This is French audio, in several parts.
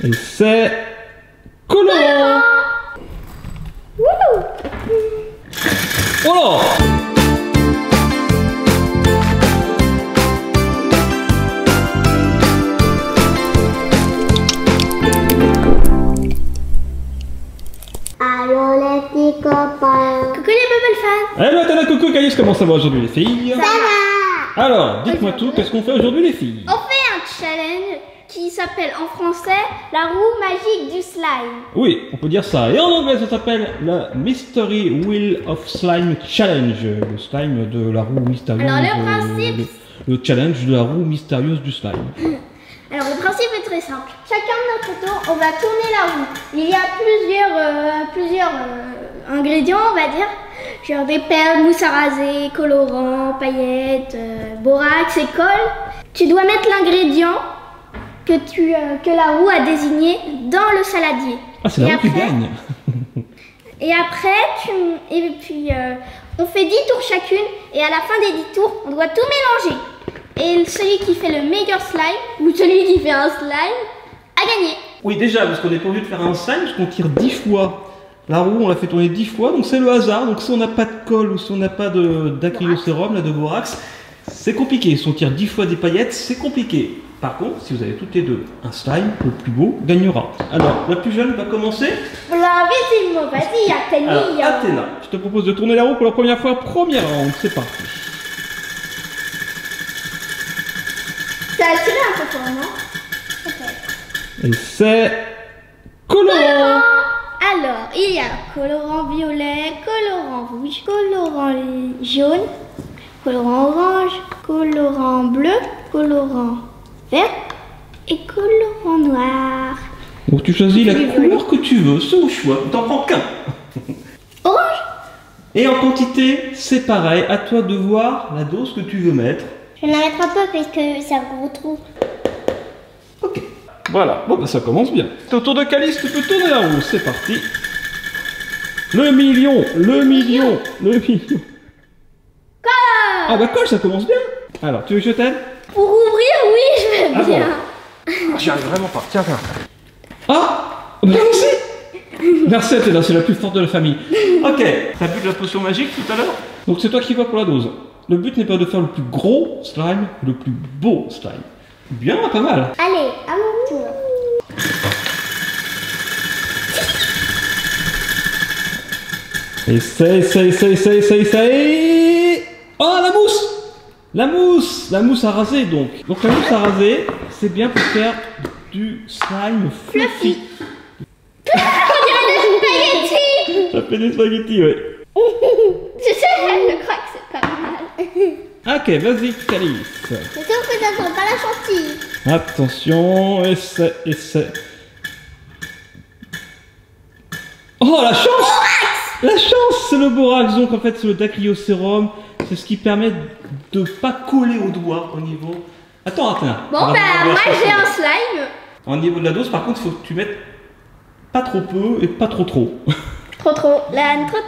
Et c'est colorant. Oh! Allô les petits copains. Coucou les bubble fans. Hello, Athéna, coucou, Caïs, comment ça va aujourd'hui les filles? Ça va? Alors, dites-moi tout, qu'est-ce qu'on fait aujourd'hui les filles? On fait un challenge qui s'appelle en français la roue magique du slime. Oui, on peut dire ça. Et en anglais, ça s'appelle la Mystery Wheel of Slime Challenge. Le slime de la roue mystérieuse. Alors, le principe... le challenge de la roue mystérieuse du slime. Alors, le principe est très simple. Chacun de notre tour, on va tourner la roue. Il y a plusieurs ingrédients, on va dire. Genre des perles, mousse à raser, colorants, paillettes, borax et colle. Tu dois mettre l'ingrédient que la roue a désigné dans le saladier. Ah, c'est la roue qui gagne. Et après, on fait 10 tours chacune. Et à la fin des 10 tours, on doit tout mélanger. Et celui qui fait le meilleur slime, ou celui qui fait un slime, a gagné. Oui, déjà, parce qu'on n'est pas obligé de faire un slime, parce qu'on tire 10 fois. La roue, on l'a fait tourner 10 fois, donc c'est le hasard. Donc si on n'a pas de colle ou si on n'a pas d'acrylocérum, là, de borax, c'est compliqué. Si on tire 10 fois des paillettes, c'est compliqué. Par contre, si vous avez toutes les deux un slime, le plus beau gagnera. Alors, la plus jeune va commencer. Bravissimo, vas-y, Athéna. Alors, Athéna, je te propose de tourner la roue pour la première fois. Première round, c'est parti. T'as attiré un peu pour moi. Et c'est colorant. Alors, il y a colorant violet, colorant rouge, colorant jaune, colorant orange, colorant bleu, colorant vert et colorant noir. Donc tu choisis la couleur que tu veux, c'est au choix, t'en prends qu'un. Orange. Et en quantité, c'est pareil, à toi de voir la dose que tu veux mettre. Je vais en mettre un peu parce que c'est un gros trou. Ok, voilà, bon bah ça commence bien. C'est au tour de Calice, tu peux tourner la roue, c'est parti. Le million. Ah bah colle, ça commence bien. Alors, tu veux que je t'aide? Pour ouvrir, oui, je vais bien. Bon. J'y arrive vraiment pas, tiens. Ah, merci. Merci Athéna, c'est la plus forte de la famille. Ok, t'as bu de la potion magique tout à l'heure? Donc c'est toi qui vas pour la dose. Le but n'est pas de faire le plus gros slime, le plus beau slime. Bien, pas mal. Allez, à mon tour. Essaye. Oh, la mousse à raser donc. Donc la mousse à raser, c'est bien pour faire du slime fluffy. On dirait des spaghettis. Ça fait des spaghettis, ouais. Je crois que c'est pas mal. Ok, vas-y, Calice. C'est sûr que ça sent pas la chantilly. Attention, essaie. Oh, la chance! La chance, c'est le borax. Donc en fait, c'est le dacryocérum. C'est ce qui permet de pas coller au doigt au niveau. Attends, Athéna. Bon, bah, moi j'ai un slime. Au niveau de la dose, par contre, il faut que tu mettes pas trop peu et pas trop. Trop. L'âne trop.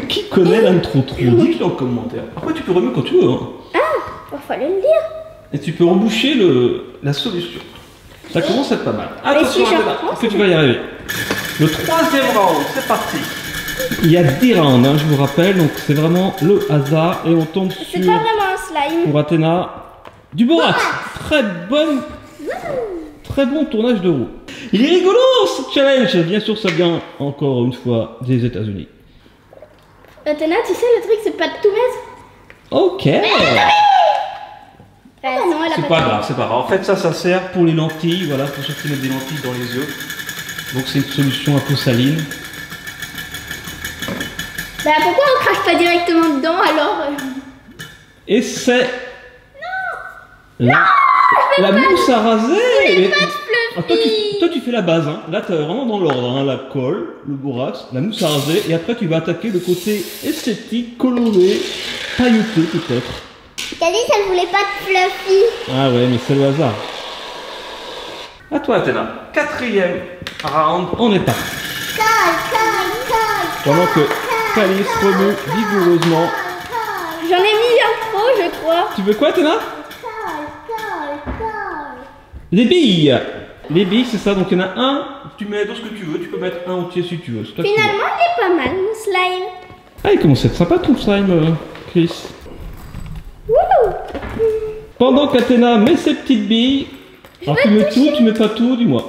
Qui connaît l'âne trop? Dis-le en commentaire. Après, tu peux remettre quand tu veux. Hein. Ah, il fallait le dire. Et tu peux reboucher la solution. Ça commence à être pas mal. Attention, si Athéna, est-ce que tu vas y arriver? Le troisième round, c'est parti. Il y a 10 rounds, hein, je vous rappelle, donc c'est vraiment le hasard et on tombe sur... C'est pas vraiment un slime. Pour Athéna, du borax. Très bon tournage de roue. Il est rigolo ce challenge. Bien sûr, ça vient encore une fois des États-Unis. Athéna, tu sais, le truc, c'est pas de tout mettre. Ok. Non, C'est pas grave, c'est pas grave. En fait, ça sert pour les lentilles, voilà, pour ceux qui mettent des lentilles dans les yeux. Donc c'est une solution un peu saline. Bah pourquoi on crache pas directement dedans alors? Et c'est... La mousse à raser. Ah, toi tu fais la base, hein. Là tu es vraiment dans l'ordre, hein. La colle, le borax, la mousse à raser, et après tu vas attaquer le côté esthétique, coloré, pailleté peut-être. T'as dit qu'elle voulait pas de fluffy. Ah ouais, mais c'est le hasard. À toi Athéna, quatrième round, on est parti. Colle. Pendant que Calice remue vigoureusement. J'en ai mis un trop, je crois. Tu veux quoi, Athéna? Les billes. Les billes, c'est ça. Donc il y en a un. Tu mets dans ce que tu veux. Tu peux mettre un entier si tu veux. Finalement, il est pas mal, mon slime. Ah, il commence à être sympa ton slime, Chris. Wouhou. Pendant qu'Athéna met ses petites billes. Alors tu mets tout, tu mets pas tout, dis-moi.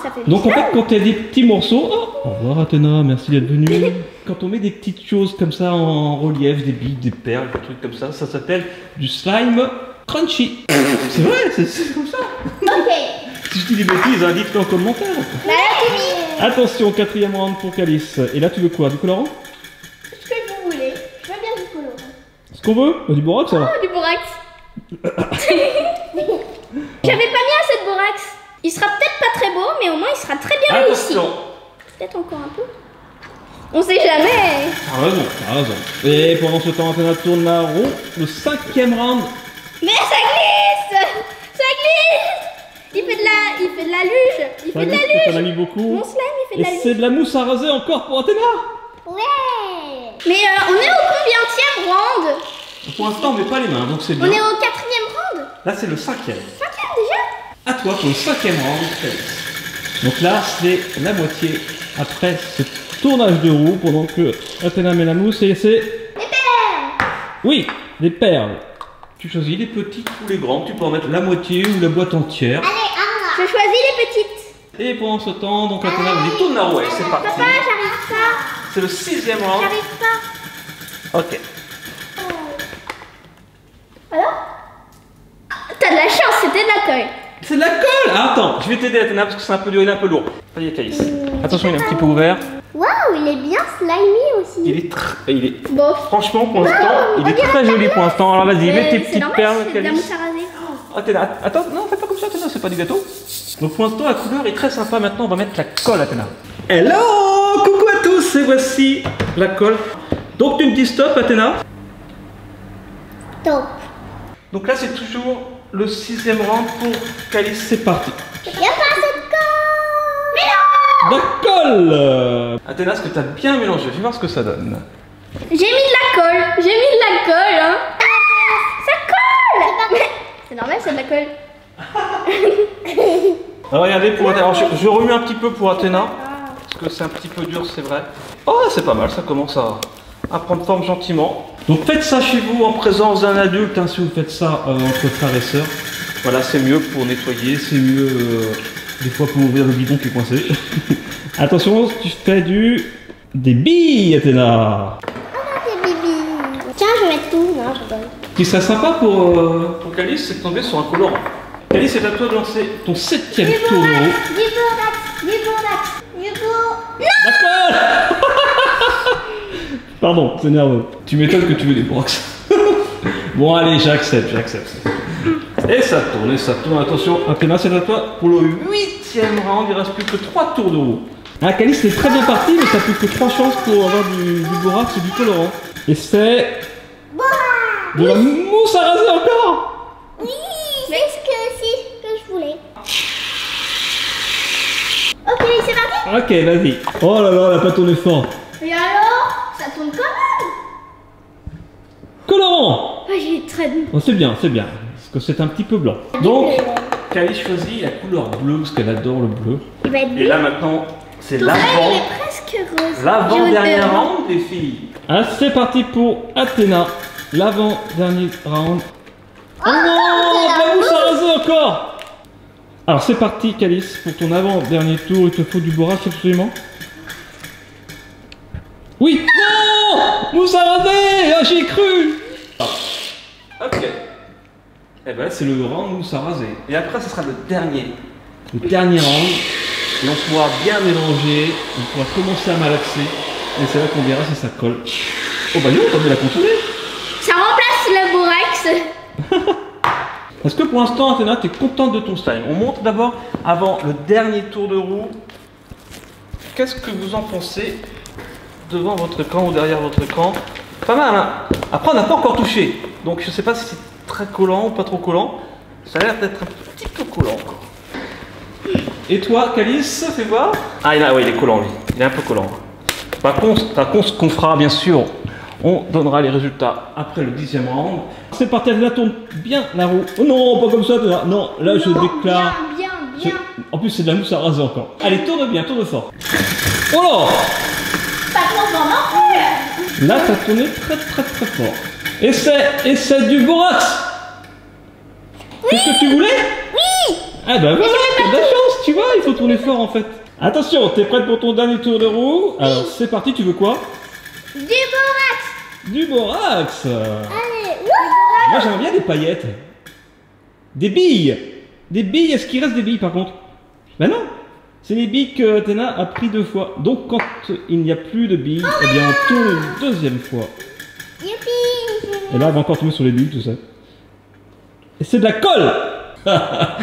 Ça fait Donc en bizarre. fait, quand il y a des petits morceaux. Oh, au revoir Athéna, merci d'être venue. Quand on met des petites choses comme ça en relief, des billes, des perles, des trucs comme ça s'appelle du slime crunchy. C'est vrai, c'est comme ça. Ok. Si je dis des bêtises, hein, dites-le en commentaire. Bah là, tu mis Attention, 4e round pour Calice. Et là, tu veux quoi? Du colorant? ce que vous voulez. Je veux bien du colorant. Ce qu'on veut? Du borax alors. Oh, du borax. J'avais pas mis assez de borax. Il sera peut-être pas très beau, mais au moins il sera très bien réussi. Attention. Peut-être encore un peu. On sait jamais. T'as raison, t'as raison. Et pendant ce temps, Athéna tourne la roue. Le 5e round. Mais ça glisse. Ça glisse. Il fait de la luge. Il fait de la luge. T'en as mis beaucoup. Mon slime, il fait de Et la luge. c'est de la mousse à raser encore pour Athéna. Ouais. Mais on est au combienième round? Pour l'instant, on met pas les mains, donc c'est bien. On est au 4e round? Là, c'est le 5e. 5e déjà? À toi pour le 5e round, Calice. Donc là, c'est la moitié après ce tournage de roue pendant que Athéna met la mousse et c'est... Les perles. Oui, des perles. Tu choisis les petites ou les grandes. Tu peux en mettre la moitié ou la boîte entière. Je choisis les petites. Et pendant ce temps, donc Athéna, vas-y, tourne la roue. Allez, c'est parti. Papa, j'arrive pas. C'est le 6e round. J'arrive pas. Ok. Alors? T'as de la chance, c'était de la colle. C'est de la colle. Ah, attends, je vais t'aider Athéna parce que c'est un peu dur, il est un peu lourd. Ça y est, Calice. Attention, il est un petit peu ouvert. Waouh, il est bien slimy aussi. Il est Bon. franchement, pour l'instant, il est très joli pour l'instant. Alors vas-y, mets tes C'est petites normal, perles, c'est de la Calice. mousse à raser. Athéna, attends, non, fais pas comme ça, Athéna, c'est pas du gâteau. Donc pour l'instant, la couleur est très sympa. Maintenant, on va mettre la colle, Athéna. Hello, coucou à tous, et voici la colle. Donc tu me dis stop, Athéna. Top. Donc là, c'est toujours le 6e round pour Calice. C'est parti. Il n'y a pas assez de corps. Mais non. La colle. Athéna, est-ce que tu as bien mélangé? Je vais voir ce que ça donne. J'ai mis de la colle. J'ai mis de la colle, hein. Ça colle. C'est normal, c'est de la colle. Alors regardez, pour Athéna. Alors, je remue un petit peu pour Athéna. Parce que c'est un petit peu dur, c'est vrai. Oh, c'est pas mal, ça commence à prendre forme gentiment. Donc faites ça chez vous en présence d'un adulte, hein, si vous faites ça entre frères et sœurs. Voilà, c'est mieux pour nettoyer, c'est mieux des fois pour ouvrir le bidon qui est coincé. Attention, tu fais des billes, Athéna. Des bébés. Tiens, je vais mettre tout. Non, je donne. Ce qui serait sympa pour Calice, c'est de tomber sur un colorant. Calice, c'est à toi de lancer ton 7e tour de roue. Du borax. Du borax. Du borax. D'accord. Pardon, c'est nerveux. Tu m'étonnes que tu veux des borax. Bon, allez, j'accepte. Et ça tourne. Attention, Athéna, c'est à toi pour le 8e round. Il ne reste plus que 3 tours de roue. Ah, Calice, c'est très bien parti, mais ça n'a plus que 3 chances pour avoir du borax et du colorant. Et c'est de la mousse à raser encore. Oui, c'est ce que je voulais. Ok, c'est parti. Ok, vas-y. Oh là là, elle a pas tourné fort. Et alors? Ça tourne quand même. Colorant. Ah, j'ai très bon. Oh, c'est bien. Parce que c'est un petit peu blanc. Donc, Calice choisit la couleur bleue, parce qu'elle adore le bleu. Il va être Et bleu. là maintenant, c'est Ton frère, il est presque rose. l'avant-dernier Jaune. round, les filles. Ah, c'est parti pour Athéna. L'avant-dernier round. Oh non, la mousse à raser encore. Alors c'est parti, Calice, pour ton avant-dernier tour. Il te faut du borax absolument. Oui. Non, mousse à raser. Ah, j'y ai cru. Ok. Et ben c'est le round mousse à raser. Et après, ce sera le dernier round. Et on pourra bien mélanger, on pourra commencer à malaxer. Et c'est là qu'on verra si ça colle. Oh bah non, t'en as la contourner. Ça remplace le borax. Est-ce que pour l'instant, Athéna, t'es contente de ton slime? On montre d'abord, avant le dernier tour de roue, qu'est-ce que vous en pensez devant votre écran ou derrière votre écran? Pas mal, hein? Après, on n'a pas encore touché. Donc je sais pas si c'est très collant ou pas trop collant. Ça a l'air d'être un petit peu collant encore. Et toi, Calice, fais voir. Ah, il est collant, lui. Il est un peu collant. Par contre, ce qu'on fera, bien sûr, on donnera les résultats après le 10e round. C'est parti, Athéna, tourne bien la roue. Oh non, pas comme ça, Athéna. Non, là, je déclare. Bien. En plus, c'est de la mousse à raser encore. Allez, tourne bien, tourne fort. Oh là! Pas trop fort non plus. Là, ça tournait très fort. Et c'est du borax. Qu'est-ce que tu voulais? Oui. Ah bah voilà, t'as de la chance, tu vois, il faut tourner fort en fait. Attention, t'es prête pour ton dernier tour de roue? Alors, c'est parti, tu veux quoi? Du borax. Du borax. Allez, Moi, j'aimerais bien des paillettes. Des billes. Des billes, est-ce qu'il reste des billes par contre? Ben non. C'est les billes que Athéna a pris 2 fois. Donc, quand il n'y a plus de billes, eh bien, on tourne une 2e fois. Youpi. Et là, on va encore tomber sur les billes, tout ça. Et c'est de la colle. Voilà.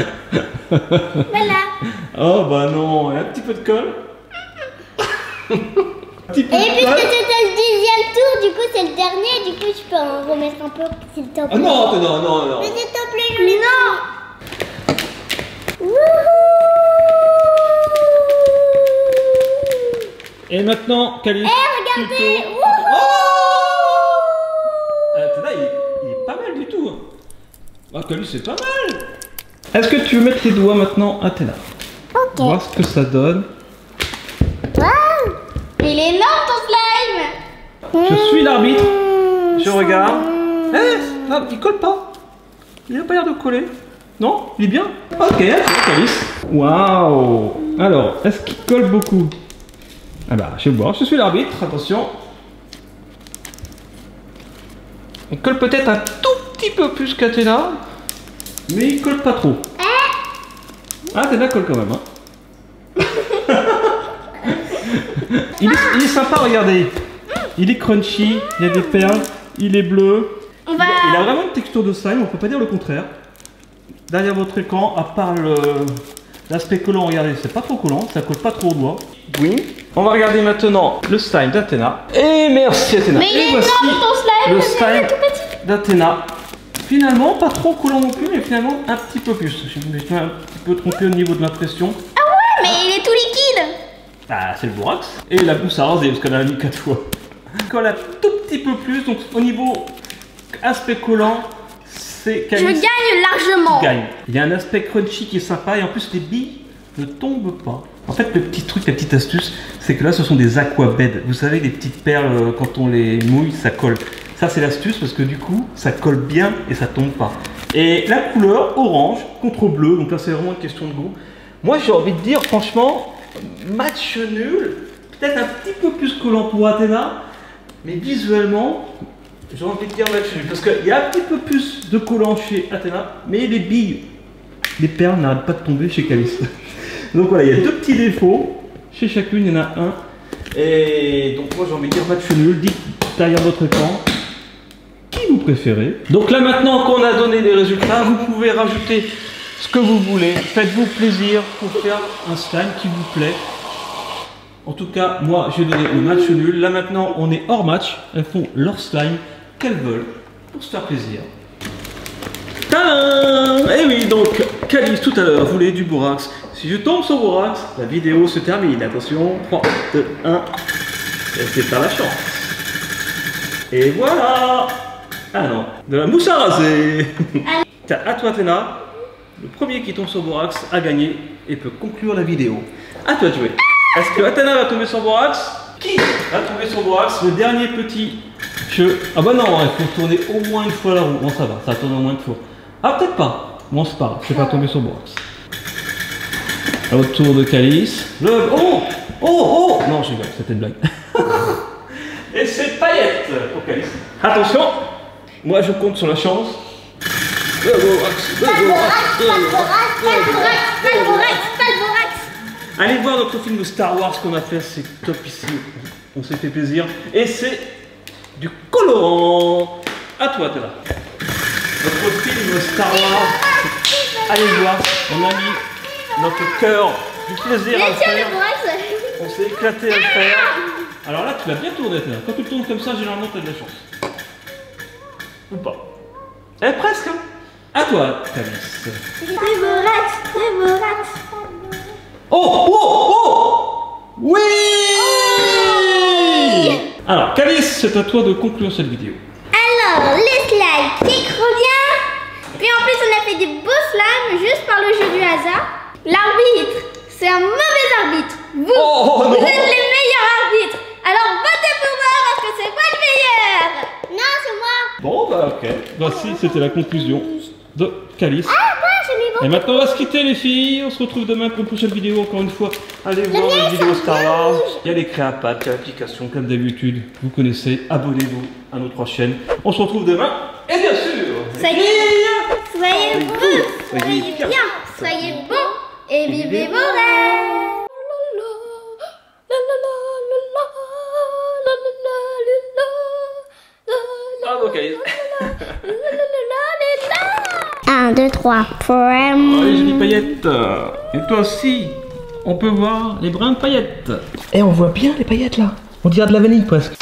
Oh bah non, et un petit peu de colle. Un petit peu Et de puisque colle. c'était le 10e tour, du coup c'est le dernier, du coup je peux en remettre un peu, s'il te plaît. Ah non. Mais s'il te plaît, je l'ai. Non. Et maintenant, Calice. Eh, regardez. Là, il est pas mal du tout. Hein. Ah, Calice, c'est pas mal. Est-ce que tu veux mettre tes doigts maintenant, Athéna? Ok. Voir ce que ça donne. Wow. Il est énorme ton slime. Je suis l'arbitre. Je regarde. Eh, non, il colle pas. Il n'a pas l'air de coller. Non, il est bien. Ok, Calice. Waouh. Alors, est-ce qu'il colle beaucoup? Ah bah, je vais voir. Je suis l'arbitre. Attention. Il colle peut-être un tout petit peu plus qu'Athéna. Mais il colle pas trop. Ah, Athéna colle quand même. Hein. il est sympa, regardez. Il est crunchy, il y a des perles, il est bleu. Il a vraiment une texture de slime, on peut pas dire le contraire. Derrière votre écran, à part l'aspect collant, regardez, c'est pas trop collant, ça colle pas trop au doigt. Oui. On va regarder maintenant le slime d'Athéna. Et merci Athéna. Mais il est Et voici énorme ton slime. le slime d'Athéna. Finalement, pas trop collant non plus, mais finalement un petit peu plus. Je me suis un petit peu trompé au niveau de l'impression. Ah ouais, mais il est tout liquide. Ah, c'est le borax. Et la mousse à raser, parce qu'on a mis 4 fois. Colle un tout petit peu plus, donc au niveau aspect collant, c'est Je gagne largement. gagne. Il y a un aspect crunchy qui est sympa, et en plus les billes ne tombent pas. En fait, le petit truc, la petite astuce, c'est que là, ce sont des aquabeds. Vous savez, les petites perles, quand on les mouille, ça colle. Ça, c'est l'astuce, parce que du coup, ça colle bien et ça tombe pas. Et la couleur orange contre bleu, donc là, c'est vraiment une question de goût. Moi, j'ai envie de dire, franchement, match nul. Peut-être un petit peu plus collant pour Athéna, mais visuellement, j'ai envie de dire match nul. Parce qu'il y a un petit peu plus de collant chez Athéna, mais les billes, les perles n'arrêtent pas de tomber chez Calice. Donc voilà, il y a 2 petits défauts. Chez chacune, il y en a un. Et donc moi, j'ai envie de dire match nul. Dites derrière votre écran qui vous préférez. Donc là, maintenant qu'on a donné les résultats, vous pouvez rajouter ce que vous voulez. Faites-vous plaisir pour faire un slime qui vous plaît. En tout cas, moi, j'ai donné le match nul. Là, maintenant, on est hors match. Elles font leur slime qu'elles veulent pour se faire plaisir. Tadam! Et oui, donc, Calice tout à l'heure voulait du borax. Si je tombe sur borax, la vidéo se termine. Attention, 3, 2, 1. Et c'est pas la chance. Et voilà! Ah non, de la mousse à raser. Tiens, à toi, Athéna. Le premier qui tombe sur borax a gagné et peut conclure la vidéo. À toi de jouer. Est-ce que Athéna va tomber sur borax? Qui va tomber sur borax? Le dernier petit jeu. Ah bah non, il faut tourner au moins une fois la roue. Bon, ça va, ça tourne au moins une fois. Ah, peut-être pas. Bon, c'est pas grave, je vais pas tomber sur borax. Autour de Calice. Oh! Oh! Oh! Non, je rigole, c'était une blague. Et c'est paillettes pour Calice. Attention! Moi, je compte sur la chance. Le borax, le borax, le borax. Allez voir notre film de Star Wars qu'on a fait, c'est top ici. On s'est fait plaisir. Et c'est du colorant. À toi, Athéna. Notre film Star Wars. Allez voir, on a mis notre cœur du plaisir à le faire. On s'est éclaté à le faire. Alors là, tu l'as bien tourné, Athéna. Quand tu tournes comme ça, généralement, tu as de la chance. Ou pas. Eh, presque. Hein. À toi, Calice. Oh, oh, oh! Oui! Alors, Calice, c'est à toi de conclure cette vidéo. Alors, les slimes, c'est trop bien. Et en plus, on a fait des beaux slimes juste par le jeu du hasard. L'arbitre, c'est un mauvais arbitre. Vous, vous êtes les meilleurs arbitres. Alors, votez pour moi parce que c'est moi le meilleur. Non, c'est moi. Bon, bah ok. Voici, c'était la conclusion de Calice. Ah, moi, j'ai mis bon. Et maintenant, on va se quitter, les filles. On se retrouve demain pour une prochaine vidéo. Encore une fois, allez voir la vidéo Star Wars. Il y a les Créapads, il y a l'application, comme d'habitude. Vous connaissez. Abonnez-vous à nos 3 chaînes. On se retrouve demain. Et bien sûr, soyez heureux, soyez bien, soyez bons et vivez vos rêves. Bravo, Calice. 1, 2, 3. Allez, j'ai des paillettes. Et toi aussi. On peut voir les brins de paillettes. Et on voit bien les paillettes là. On dirait de la vanille presque.